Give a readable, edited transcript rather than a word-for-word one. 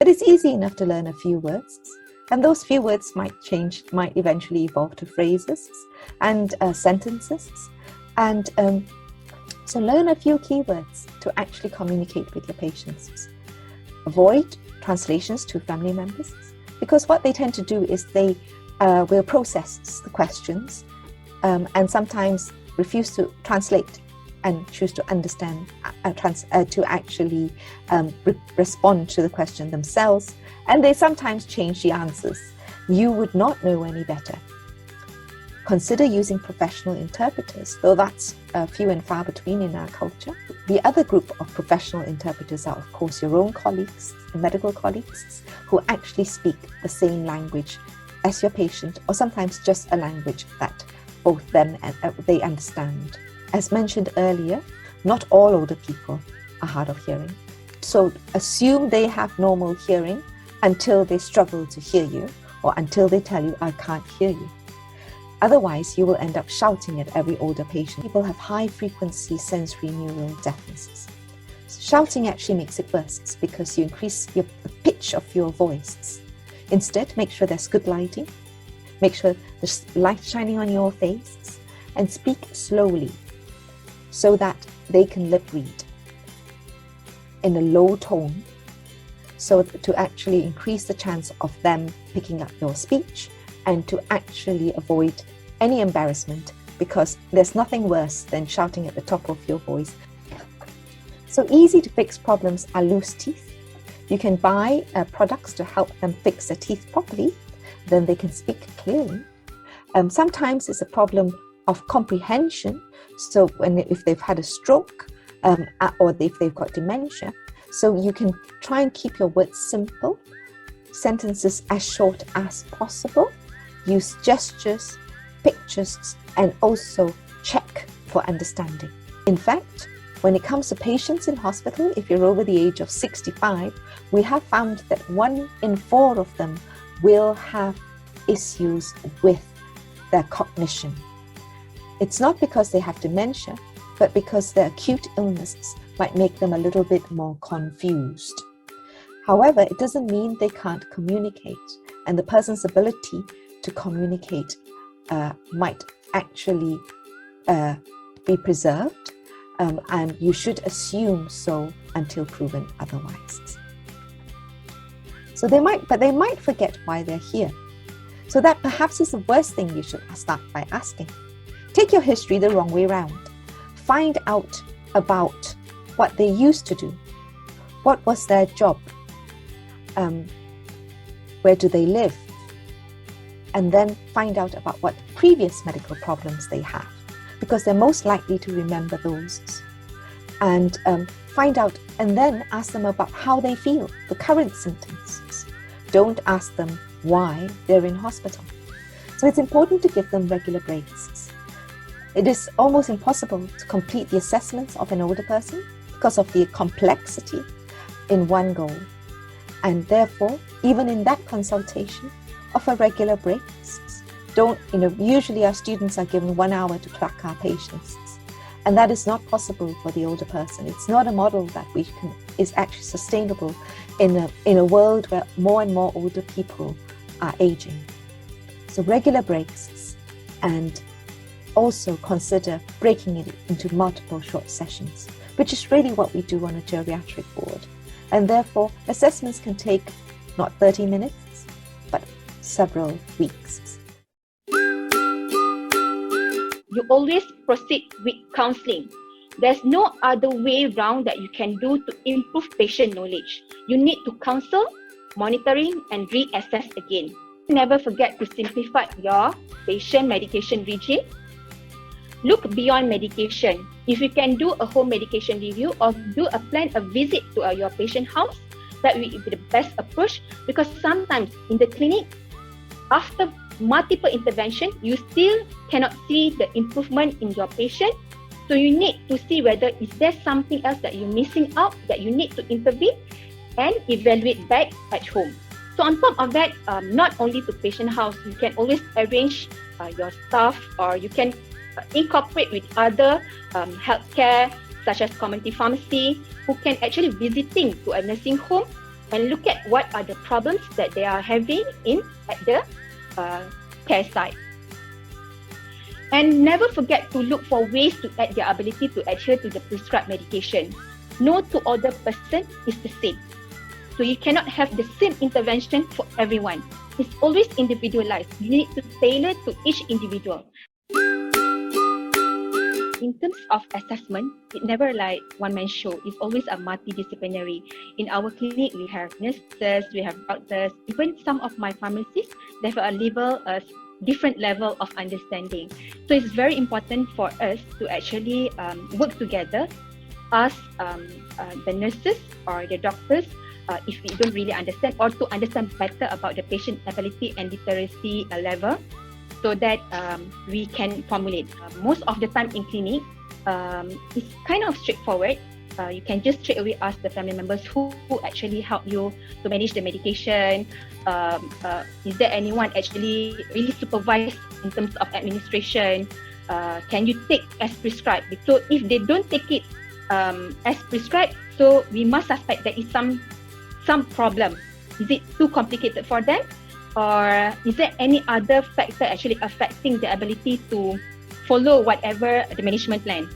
it's easy enough to learn a few words. And those few words might eventually evolve to phrases and sentences. And so learn a few keywords to actually communicate with your patients. Avoid translations to family members, because what they tend to do is they will process the questions and sometimes refuse to translate and choose to understand, to actually respond to the question themselves. And they sometimes change the answers. You would not know any better. Consider using professional interpreters, though that's few and far between in our culture. The other group of professional interpreters are, of course, your own colleagues, medical colleagues, who actually speak the same language as your patient, or sometimes just a language that both them and they understand. As mentioned earlier, not all older people are hard of hearing. So assume they have normal hearing until they struggle to hear you, or until they tell you, I can't hear you. Otherwise, you will end up shouting at every older patient. People have high-frequency sensory neural deafnesses. So shouting actually makes it worse because you increase the pitch of your voice. Instead, make sure there's good lighting, make sure there's light shining on your face, and speak slowly so that they can lip read in a low tone, so to actually increase the chance of them picking up your speech and to actually avoid any embarrassment, because there's nothing worse than shouting at the top of your voice. So easy to fix problems are loose teeth. You can buy products to help them fix their teeth properly, then they can speak clearly. Sometimes it's a problem of comprehension, so if they've had a stroke or if they've got dementia, so you can try and keep your words simple, sentences as short as possible, use gestures, pictures, and also check for understanding. In fact, when it comes to patients in hospital, if you're over the age of 65, we have found that 1 in 4 of them will have issues with their cognition. It's not because they have dementia, but because their acute illnesses might make them a little bit more confused. However, it doesn't mean they can't communicate, and the person's ability to communicate might actually be preserved, and you should assume so until proven otherwise. So they might forget why they're here. So that perhaps is the worst thing you should start by asking. Take your history the wrong way round. Find out about what they used to do. What was their job? Where do they live? And then find out about what previous medical problems they have, because they're most likely to remember those. And find out and then ask them about how they feel, the current symptoms. Don't ask them why they're in hospital. So it's important to give them regular breaks. It is almost impossible to complete the assessments of an older person because of the complexity in one go. And therefore, even in that consultation, offer regular breaks. Usually our students are given 1 hour to clock our patients. And that is not possible for the older person. It's not a model that is actually sustainable in a world where more and more older people are aging. So regular breaks, and also consider breaking it into multiple short sessions, which is really what we do on a geriatric ward. And therefore, assessments can take not 30 minutes, but several weeks. You always proceed with counseling. There's no other way around that you can do to improve patient knowledge. You need to counsel, monitoring, and reassess again. Never forget to simplify your patient medication regime. Look beyond medication. If you can do a home medication review or do a visit to your patient house, that will be the best approach, because sometimes in the clinic, after multiple intervention, you still cannot see the improvement in your patient. So you need to see whether is there something else that you're missing out that you need to intervene and evaluate back at home. So on top of that, not only to patient house, you can always arrange your staff, or you can incorporate with other healthcare such as community pharmacy, who can actually visiting to a nursing home and look at what are the problems that they are having at the care site. And never forget to look for ways to add their ability to adhere to the prescribed medication. No two other person is the same. So you cannot have the same intervention for everyone. It's always individualized. You need to tailor to each individual. In terms of assessment, it never like one-man show. It's always a multidisciplinary. In our clinic, we have nurses, we have doctors, even some of my pharmacists, they have a different level of understanding. So it's very important for us to actually work together, us, the nurses or the doctors, if we don't really understand, or to understand better about the patient ability and literacy level, so that we can formulate. Most of the time in clinic, it's kind of straightforward. You can just straight away ask the family members who actually help you to manage the medication. Is there anyone actually really supervised in terms of administration? Can you take as prescribed? So if they don't take it as prescribed, so we must suspect there is some problem. Is it too complicated for them? Or is there any other factor actually affecting the ability to follow whatever the management plan?